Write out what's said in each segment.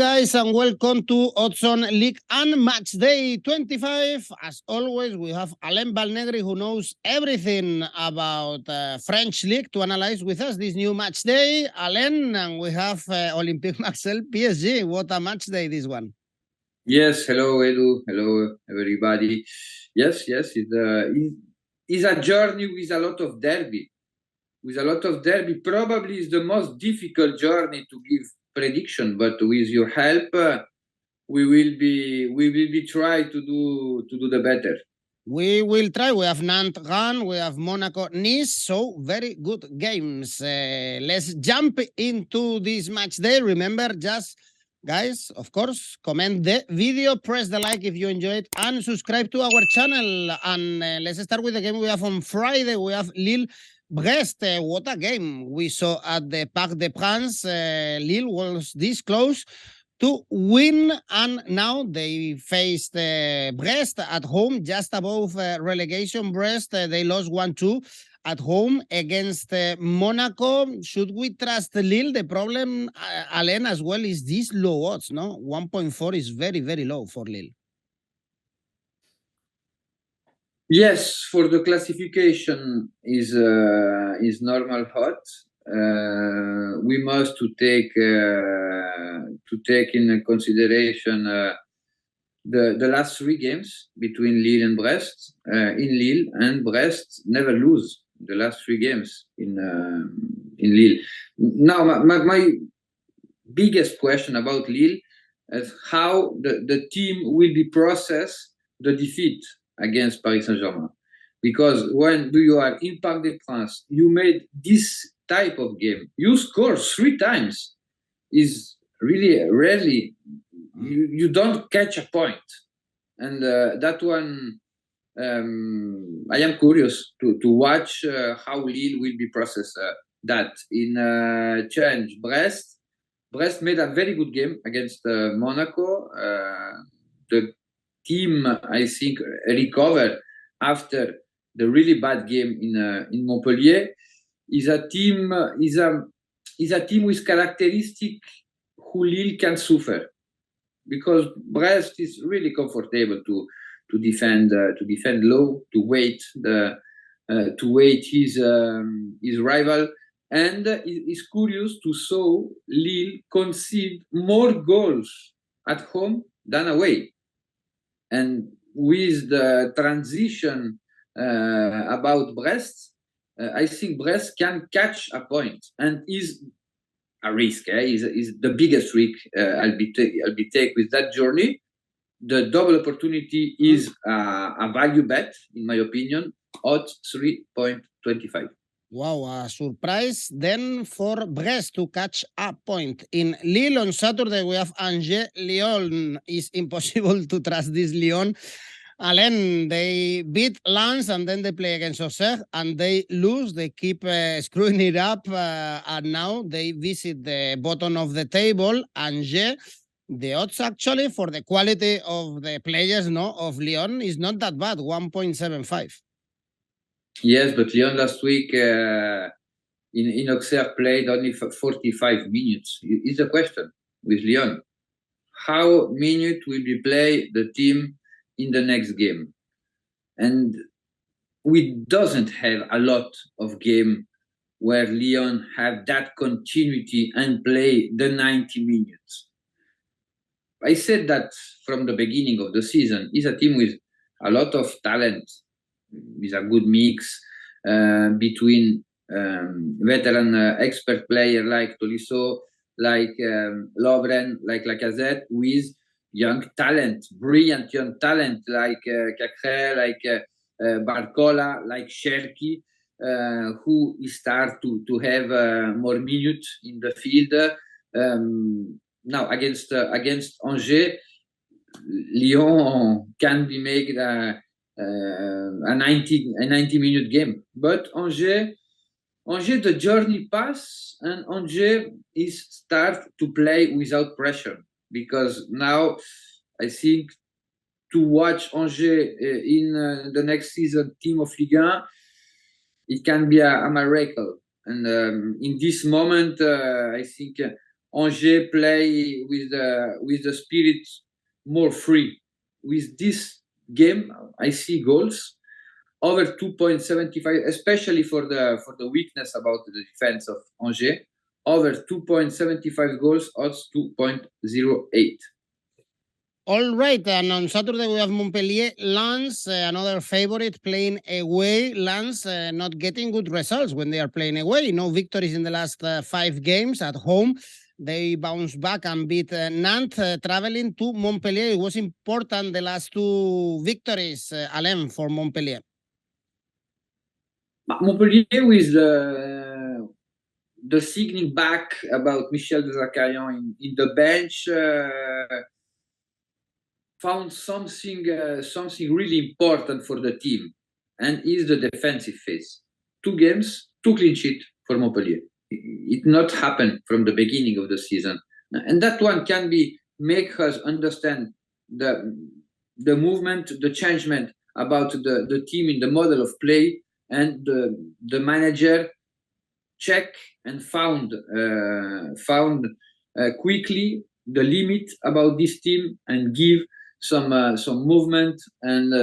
guys, and welcome to Odds on League and Matchday 25. As always, we have Alain Valnegri, who knows everything about French League, to analyze with us this new Matchday. Alain, and we have Olympique Marseille PSG. What a matchday, this one. Yes, hello Edu, hello everybody. Yes, it's a journey with a lot of derby. Probably is the most difficult journey to give prediction, but with your help, we will be try to do the better. We will try. We have Nantes, Rennes, we have Monaco, Nice, so very good games. Let's jump into this match day. Remember, just guys, of course, comment the video, press the like if you enjoy it, and subscribe to our channel. And let's start with the game we have on Friday. We have Lille Brest. What a game we saw at the Parc des Princes. Lille was this close to win, and now they faced Brest at home, just above relegation. Brest, they lost 1-2 at home against Monaco. Should we trust Lille? The problem, Alain, as well, is these low odds, no? 1.4 is very, very low for Lille. Yes, for the classification is normal hot. We must to take in consideration the last three games between Lille and Brest. In Lille and Brest never lose the last three games in Lille. Now, my biggest question about Lille is how the team will be process the defeat against Paris Saint-Germain. Because when you are in Parc des Princes, you made this type of game. You score 3 times. Is really rarely you don't catch a point. And that one, I am curious to watch how Lille will be processed that. In change, Brest made a very good game against Monaco. The team, I think, recovered after the really bad game in Montpellier. Is a team with characteristic who Lille can suffer, because Brest is really comfortable to defend low, to wait his rival, and is curious to saw Lille concede more goals at home than away. And with the transition about Brest, I think Brest can catch a point and is a risk. Is the biggest risk I'll be take with that journey. The double opportunity is a value bet, in my opinion, odds 3.25. Wow, a surprise then for Brest to catch a point. In Lille on Saturday, we have Angers. Lyon is impossible to trust this Lyon. Alain, they beat Lens and then they play against Auxerre and they lose. They keep screwing it up and now they visit the bottom of the table. Angers, the odds actually for the quality of the players of Lyon is not that bad, 1.75. Yes, but Lyon last week in Auxerre played only for 45 minutes. Is the question with Lyon. How minute will be play the team in the next game? And we doesn't have a lot of game where Lyon have that continuity and play the 90 minutes. I said that from the beginning of the season. Is a team with a lot of talent, with a good mix between veteran expert player like Tolisso, like Lovren, like Lacazette, with young talent, brilliant young talent like Cacré, like Barcola, like Cherki, who start to have more minutes in the field. Now against Angers, Lyon can be made a 90-minute game, but Angers the journey pass and Angers is start to play without pressure, because now I think to watch Angers in the next season team of Ligue 1, it can be a miracle. And in this moment, I think Angers play with the spirit more free. With this game, I see goals over 2.75, especially for the weakness about the defense of Angers. Over 2.75 goals, odds 2.08. All right, and on Saturday we have Montpellier, Lens, another favorite playing away. Lens not getting good results when they are playing away. No victories in the last 5 games at home. They bounced back and beat Nantes. Traveling to Montpellier, it was important, the last 2 victories, Alain, for Montpellier. Montpellier with the signing back about Michel Dezacarian in the bench found something really important for the team, and is the defensive phase. 2 games, 2 clean sheets for Montpellier. It not happened from the beginning of the season, and that one can be make us understand the movement, the changement about the team in the model of play, and the manager check and found quickly the limit about this team and give some movement and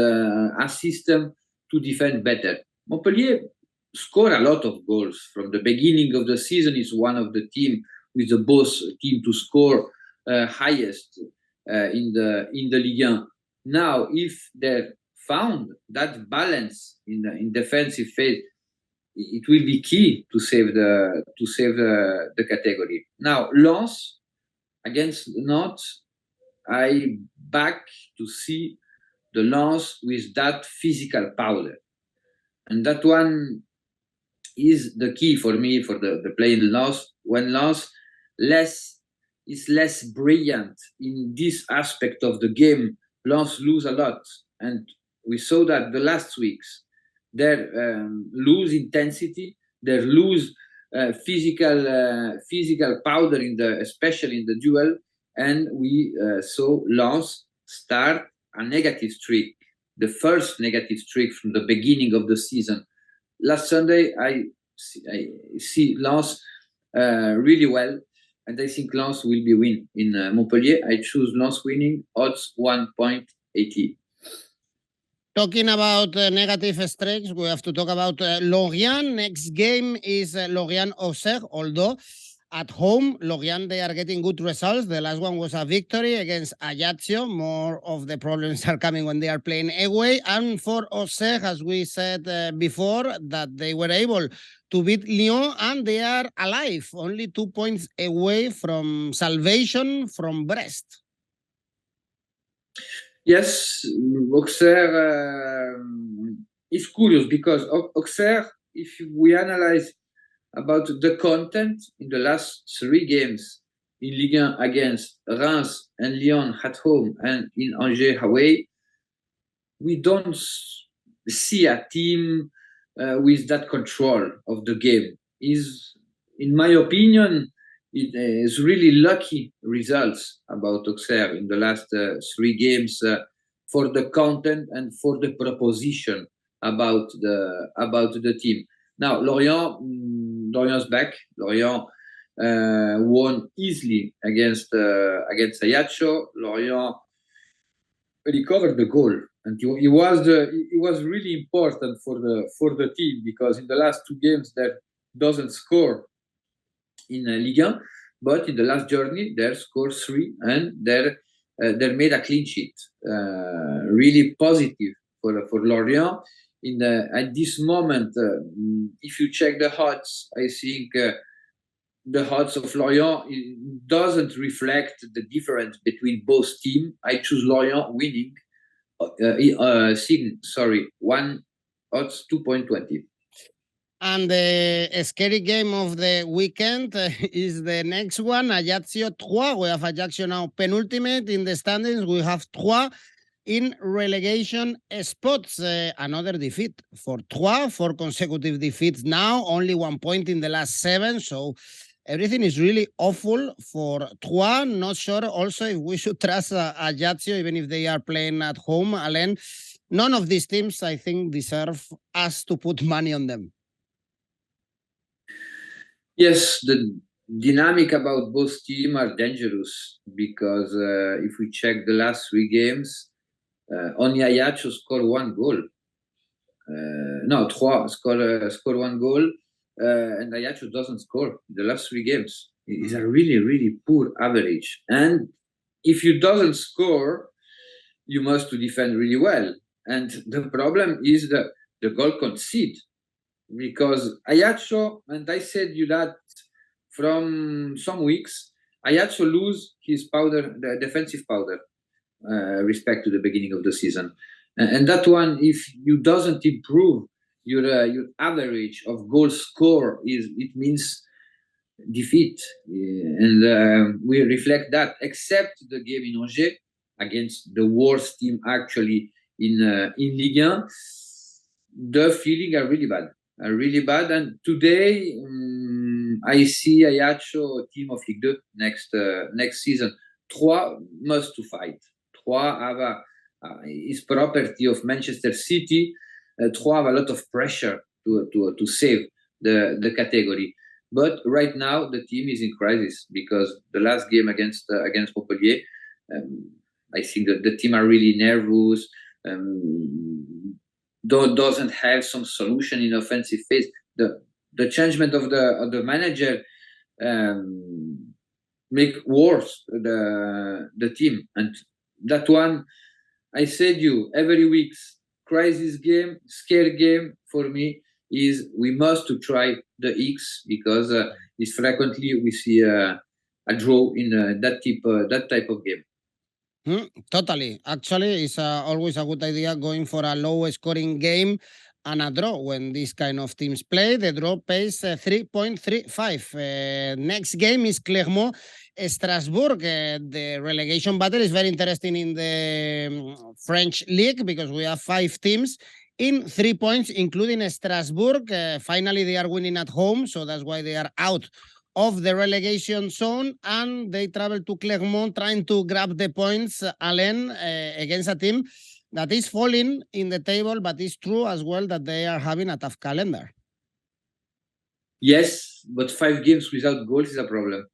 assist them to defend better. Montpellier score a lot of goals from the beginning of the season. Is one of the team with the both team to score highest in the Ligue. Now, if they found that balance in defensive phase, it will be key to save the category. Now, Lens against Nantes, I back to see the Lens with that physical power, and that one is the key for me for the play in Lens. When Lens is less brilliant in this aspect of the game, Lens lose a lot, and we saw that the last weeks. They lose intensity, they lose physical powder especially in the duel, and we saw Lens start a negative streak, the first negative streak from the beginning of the season. Last Sunday, I see Lens really well, and I think Lens will be win in Montpellier. I choose Lens winning, odds 1.80. Talking about negative streaks, we have to talk about Lorient. Next game is Lorient-Auxerre, although at home, Lorient, they are getting good results. The last one was a victory against Ajaccio. More of the problems are coming when they are playing away. And for Auxerre, as we said before, that they were able to beat Lyon, and they are alive, only 2 points away from salvation from Brest. Yes, Auxerre is curious because Auxerre, if we analyze about the content in the last 3 games in Ligue 1 against Reims and Lyon at home and in Angers away, we don't see a team with that control of the game. Is, in my opinion, it is really lucky results about Auxerre in the last 3 games for the content and for the proposition about the team. Now Lorient's back. Lorient won easily against Ajaccio. Lorient recovered the goal, and it was really important for the team, because in the last 2 games that doesn't score in Ligue 1, but in the last journey they scored 3 and they made a clean sheet. Really positive for Lorient. At this moment, if you check the odds, I think the odds of Lorient doesn't reflect the difference between both teams. I choose Lorient winning. One odds 2.20. And the scary game of the weekend is the next one, Ajaccio 3. We have Ajaccio now penultimate in the standings. We have 3 in relegation spots. Another defeat for 3, 4 consecutive defeats now, only 1 point in the last 7. So everything is really awful for 3. Not sure also if we should trust Ajaccio, even if they are playing at home. Alain, none of these teams, I think, deserve us to put money on them. Yes, dynamic about both teams are dangerous because if we check the last 3 games, only Ajaccio scored 1 goal. No, trois score 1 goal, and Ajaccio doesn't score the last 3 games. It's a really, really poor average. And if you doesn't score, you must to defend really well. And the problem is the goal concede, because Ajaccio, and I said you that from some weeks, Ajaccio lose his powder, the defensive powder, respect to the beginning of the season. And that one, if you doesn't improve your average of goal score, it means defeat. And we reflect that, except the game in Angers against the worst team actually in Ligue 1. The feeling are really bad. And today I see Ajaccio team of Ligue 2 next season. Troyes must to fight. Troyes have is property of Manchester City. Troyes have a lot of pressure to save the category. But right now the team is in crisis because the last game against Montpellier, I think that the team are really nervous. Doesn't have some solution in offensive phase. The changement of the manager make worse the team, and that one I said you every week, crisis game, scare game for me is we must to try the X, because it's frequently we see a draw in that type of game. Totally. Actually, it's always a good idea going for a low scoring game and a draw. When these kind of teams play, the draw pays 3.35. Next game is Clermont Strasbourg. The relegation battle is very interesting in the French League because we have 5 teams in 3 points, including Strasbourg. Finally, they are winning at home, so that's why they are out of the relegation zone, and they travel to Clermont trying to grab the points, Alain, against a team that is falling in the table, but it's true as well that they are having a tough calendar. Yes, but 5 games without goals is a problem.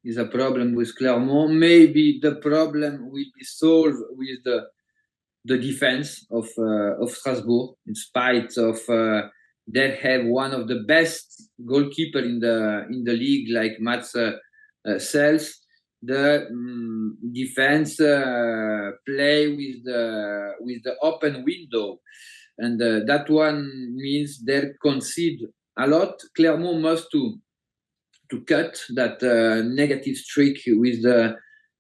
Is a problem with Clermont. Maybe the problem will be solved with the defense of Strasbourg, in spite of they have one of the best goalkeeper in the league, like Matchday Siles. The defense play with the open window, and that one means they concede a lot. Clermont must to cut that negative streak with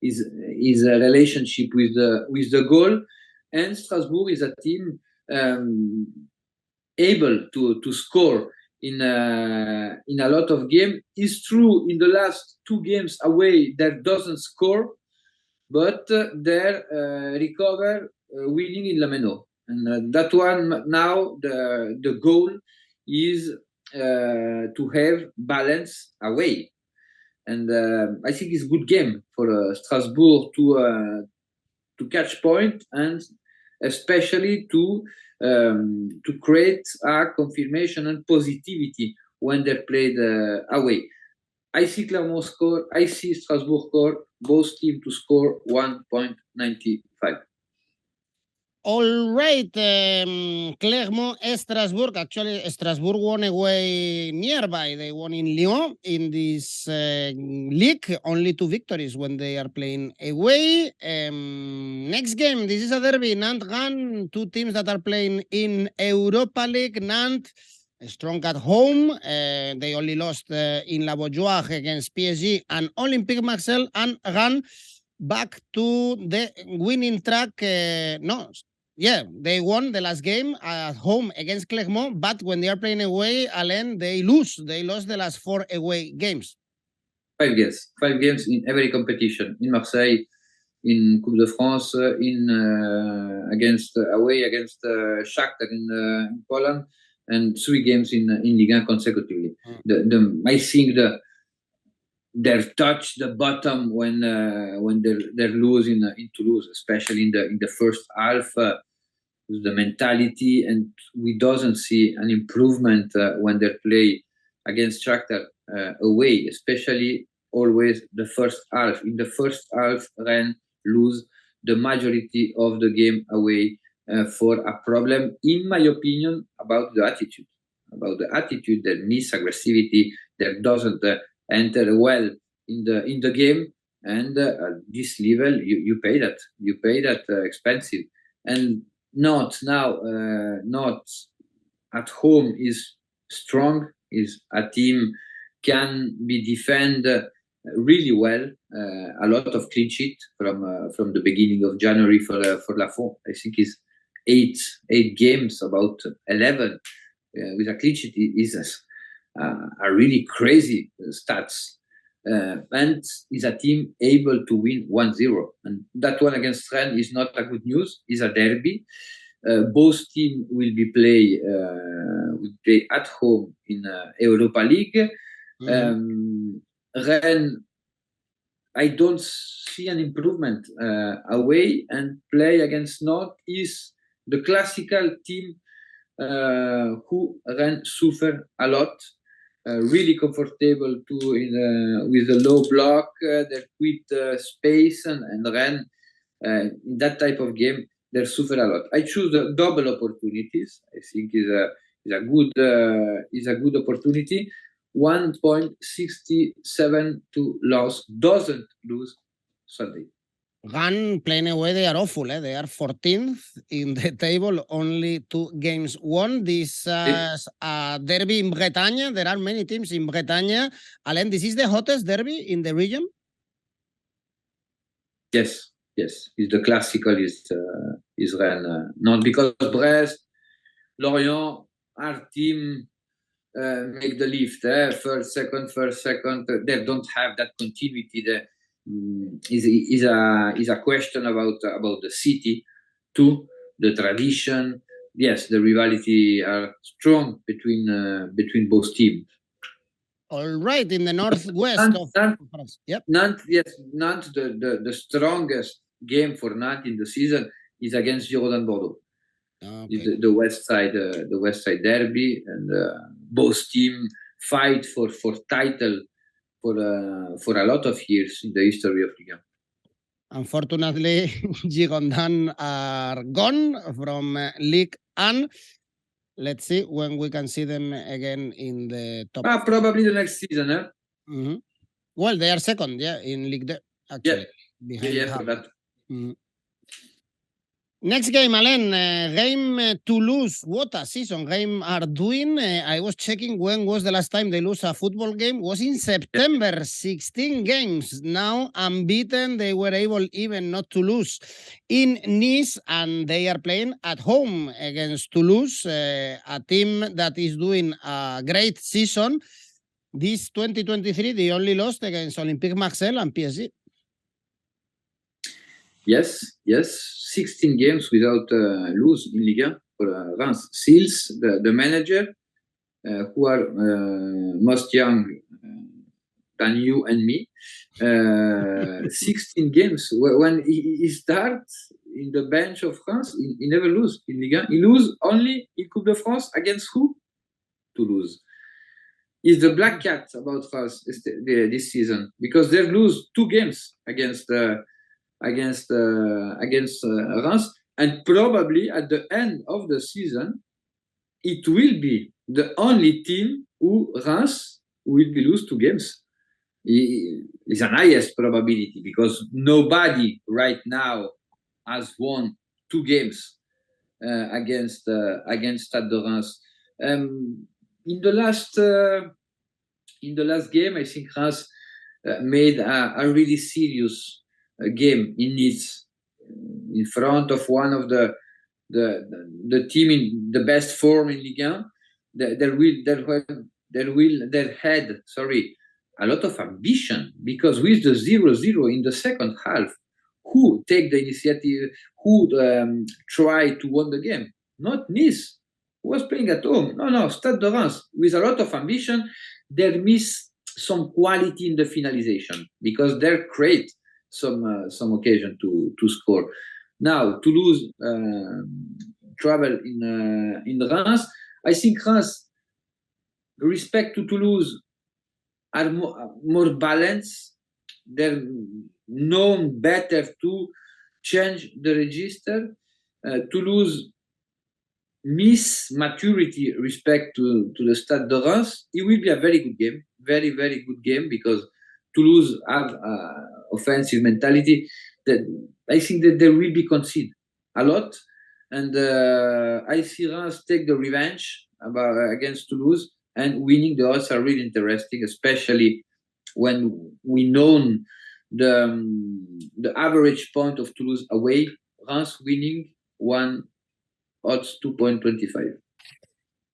his relationship with the goal. And Strasbourg is a team able to score in a lot of games. It's true in the last 2 games away that doesn't score, but they recover winning in Lameno. And that one now the goal is to have balance away. And I think it's a good game for Strasbourg to catch point, and especially to create a confirmation and positivity when they played away. I see Clermont score, I see Strasbourg score, both teams to score 1.95. All right, Clermont, Strasbourg. Actually, Strasbourg won away nearby. They won in Lyon in this league. Only 2 victories when they are playing away. Next game, this is a derby. Nantes, Rennes, 2 teams that are playing in Europa League. Nantes, strong at home. They only lost in La Beaujoire against PSG and Olympique Marseille. And Rennes back to the winning track. They won the last game at home against Clermont, but when they are playing away, Alain, they lose. They lost the last 4 away games. 5 games in every competition. In Marseille, in Coupe de France, against Shakhtar in Poland, and 3 games in Ligue 1 consecutively. I think they touch the bottom when they're losing in Toulouse, especially in the first half. The mentality, and we doesn't see an improvement when they play against Shakhtar. away, especially always the first half. In the first half, Rennes lose the majority of the game away for a problem, in my opinion, about the attitude. That miss aggressivity, that doesn't enter well in the game, and at this level, you pay that. You pay that expensive, and not at home is strong. Is a team can be defend really well. A lot of clean sheet from the beginning of January for Lafont. I think is eight games, about 11 with a clean sheet is a really crazy stats. And is a team able to win 1-0. And that one against Rennes is not a good news. It's a derby. Both teams will play at home in Europa League. Rennes, I don't see an improvement away, and play against Nantes is the classical team who Rennes suffer a lot. Really comfortable with a low block, they quit space, and Rennes in that type of game they suffer a lot. I choose the double opportunities. I think is a good opportunity. 1.67 to loss, doesn't lose Sunday. Rennes playing away, they are awful. They are 14th in the table, only 2 games won. This derby in Bretagne. There are many teams in Bretagne. Alain, this is the hottest derby in the region? Yes. It's the classical is Rennes. Not because Brest, Lorient, our team make the lift. First, second. They don't have that continuity. Is a question about the city too, the tradition. Yes, the rivalry are strong between both teams. All right, in the northwest of France. Yep. Nantes, the strongest game for Nantes in the season is against Girondins Bordeaux. Okay. The west side derby, and both teams fight for title for a lot of years in the history of Ligue. Unfortunately, Girondins are gone from Ligue 1. Let's see when we can see them again in the top. Probably the next season, eh? Mm-hmm. Well, they are second, in Ligue 2, actually. Yeah, for that. Mm-hmm. Next game, Alain, Reims Toulouse. What a season Reims are doing. I was checking when was the last time they lose a football game. Was in September, 16 games. Now unbeaten. They were able even not to lose in Nice, and they are playing at home against Toulouse, a team that is doing a great season. This 2023, they only lost against Olympique Marseille and PSG. Yes, 16 games without lose in Ligue for Reims. Siles, the manager, who are most young than you and me. 16 games. When he starts in the bench of France, he never lose in Ligue. He lose only in Coupe de France against who? Toulouse. Is the black cat about France this season, because they lose 2 games against Reims, and probably at the end of the season it will be the only team who Reims will be lose 2 games. It's an highest probability, because nobody right now has won 2 games against Stade de Reims. In the last game, I think Reims made a really serious game in Nice, in front of one of the team in the best form in Ligue 1. They had a lot of ambition, because with the 0-0 in the second half, who take the initiative, who try to win the game? Not Nice, who was playing at home. No, Stade de Reims, with a lot of ambition. They miss some quality in the finalization, because they create some occasion to score. Now Toulouse travel in Reims. I think Reims, respect to Toulouse, are more balanced. They're known better to change the register. Toulouse miss maturity respect to the Stade de Reims. It will be a very good game, very, very good game, because Toulouse have offensive mentality that I think that they will be concede a lot. And I see Reims take the revenge against Toulouse, and winning the odds are really interesting, especially when we know the average point of Toulouse away. Reims winning one odds 2.25.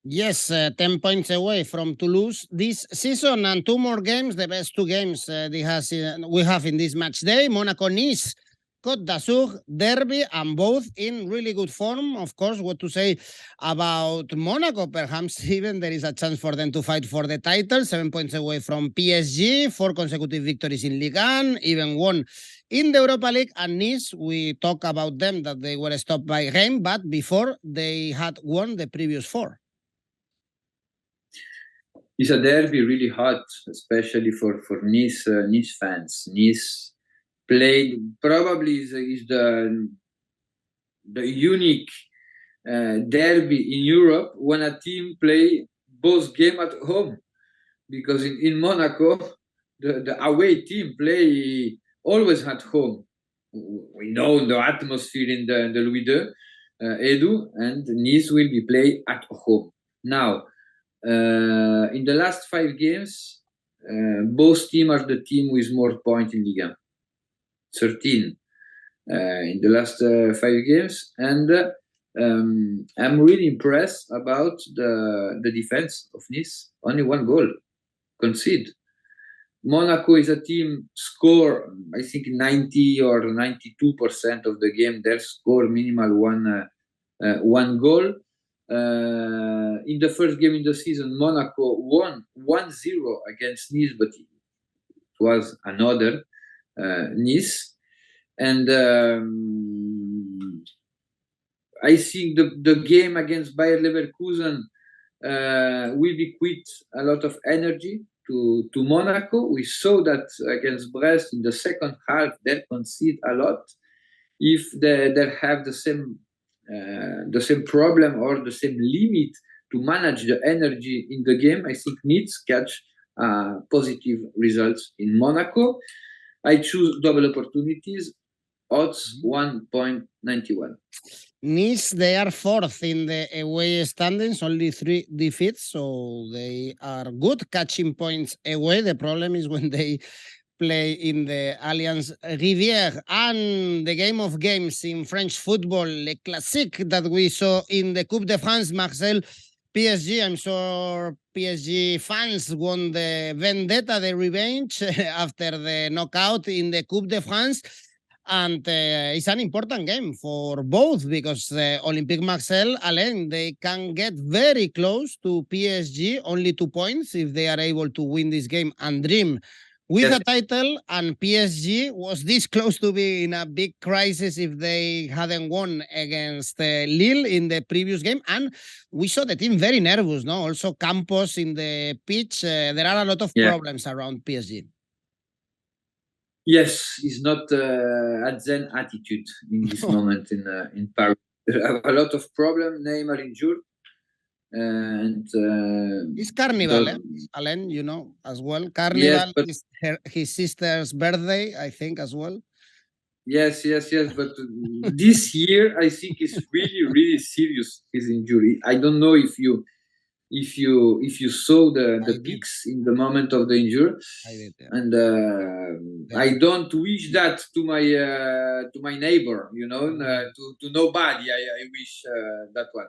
Yes, 10 points away from Toulouse this season, and two more games, the best two games we have in this match day. Monaco-Nice, Côte d'Azur derby, and both in really good form. Of course, what to say about Monaco? Perhaps even there is a chance for them to fight for the title. 7 points away from PSG, 4 consecutive victories in Ligue 1, even won in the Europa League. And Nice, we talk about them that they were stopped by Rennes, but before they had won the previous 4. It's a derby really hot, especially for Nice fans. Nice played probably is the unique derby in Europe when a team play both game at home, because in Monaco the away team play always at home. We know the atmosphere in the Louis II, Edu, and Nice will be played at home. Now, in the last 5 games, both teams are the team with more points in Ligue 1. 13 in the last 5 games, and I'm really impressed about the defense of Nice. Only 1 goal concede. Monaco is a team score, I think 90 or 92% of the game, they score minimal one goal. In the first game in the season, Monaco won 1-0 against Nice, but it was another Nice. And I think the game against Bayer Leverkusen will be quite a lot of energy to Monaco. We saw that against Brest in the second half, they concede a lot. If they have the same problem or the same limit to manage the energy in the game, I think needs catch positive results in Monaco. I choose double opportunities, odds 1.91. Nice, they are 4th in the away standings, only 3 defeats, so they are good catching points away. The problem is when they play in the Allianz Rivière. And the game of games in French football, Le Classique that we saw in the Coupe de France, Marseille, PSG. I'm sure PSG fans won the vendetta, the revenge after the knockout in the Coupe de France. And it's an important game for both, because Olympique Marseille, Alain, they can get very close to PSG, only 2 points if they are able to win this game and dream with a title. And PSG was this close to be in a big crisis if they hadn't won against Lille in the previous game. And we saw the team very nervous, no? Also Campos in the pitch. There are a lot of problems around PSG. Yes, it's not a Zen attitude in this moment in Paris. There are a lot of problems. Neymar injured. And it's Carnival, Alain, you know, as well. Carnival is his sister's birthday, I think, as well. Yes. But this year, I think it's really, really serious, his injury. I don't know if you saw the pics in the moment of the injury. I did, yeah. And I don't wish that to my neighbor, you know, to nobody. I wish that one.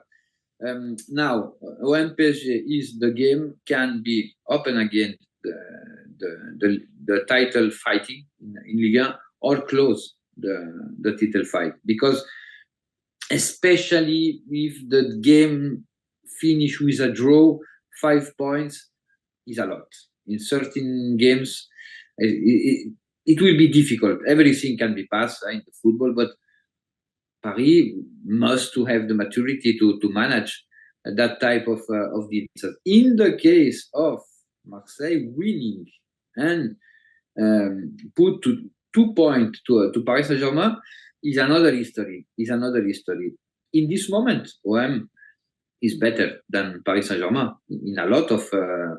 Now, when PSG is the game can be open again, the title fighting in Ligue 1, or close the title fight, because especially if the game finish with a draw, 5 points is a lot. In certain games, it will be difficult. Everything can be passed in the football, but Paris must to have the maturity to manage that type of defense. In the case of Marseille winning and put 2 points to Paris Saint-Germain is another history. In this moment, OM is better than Paris Saint-Germain in a lot of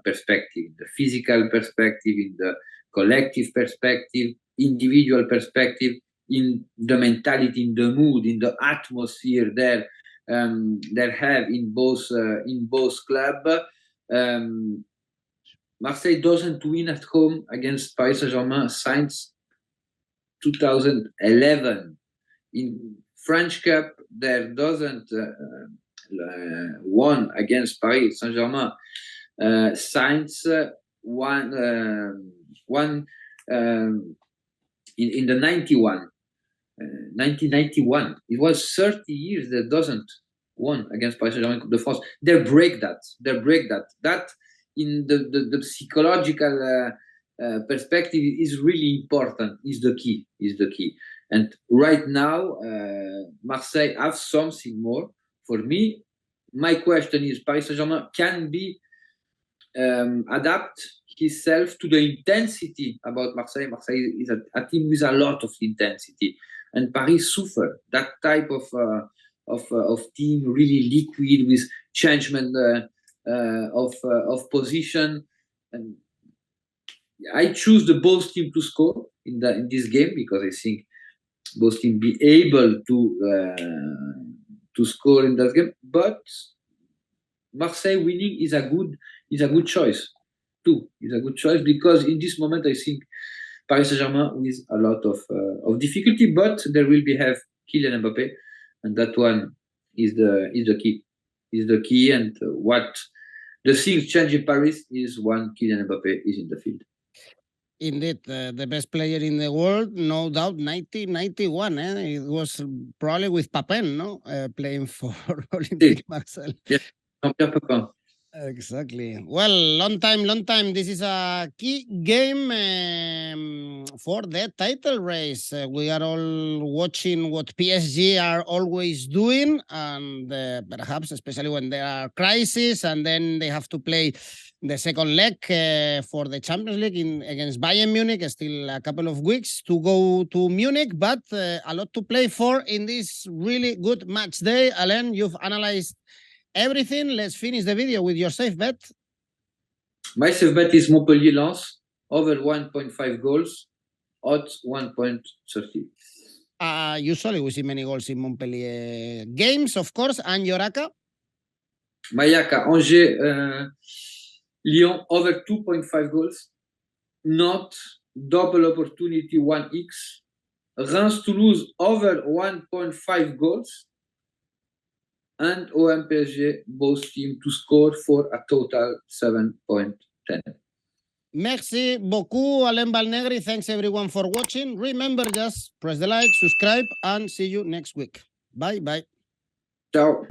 perspective, the physical perspective, in the collective perspective, individual perspective, in the mentality, in the mood, in the atmosphere there have in both clubs. Marseille doesn't win at home against Paris Saint-Germain since 2011. In French Cup, there doesn't won against Paris Saint-Germain since one in the 1991. It was 30 years that doesn't won against Paris Saint-Germain Coupe de France. They break that. That in the psychological perspective is really important. Is the key. And right now, Marseille have something more. For me, my question is: Paris Saint-Germain can be adapt himself to the intensity about Marseille. Marseille is a team with a lot of intensity, and Paris suffer that type of team, really liquid with changement of position. And I choose the both team to score in this game because I think both team be able to score in that game. But Marseille winning is a good choice too. Is a good choice because in this moment I think Paris Saint-Germain with a lot of difficulty, but there will have Kylian Mbappé, and that one is the key. And what the things change in Paris is when Kylian Mbappé is in the field. Indeed, the best player in the world, no doubt, 1991. It was probably with Papin, no? Playing for Olympique Marseille. Yes, Jean-Pierre Papin. Exactly. Well, long time. This is a key game for the title race. We are all watching what PSG are always doing, and perhaps especially when there are crises, and then they have to play the second leg for the Champions League against Bayern Munich. Still a couple of weeks to go to Munich, but a lot to play for in this really good match day. Alain, you've analyzed everything. Let's finish the video with your safe bet. My safe bet is Montpellier Lens over 1.5 goals, odds 1.30. Usually we see many goals in Montpellier games, of course. And your ACCA? My ACCA, Angers, Lyon over 2.5 goals, not double opportunity 1x. Reims Toulouse over 1.5 goals. And OM PSG, both teams to score for a total 7.10. Merci beaucoup, Alain Valnegri. Thanks everyone for watching. Remember, just press the like, subscribe, and see you next week. Bye. Ciao.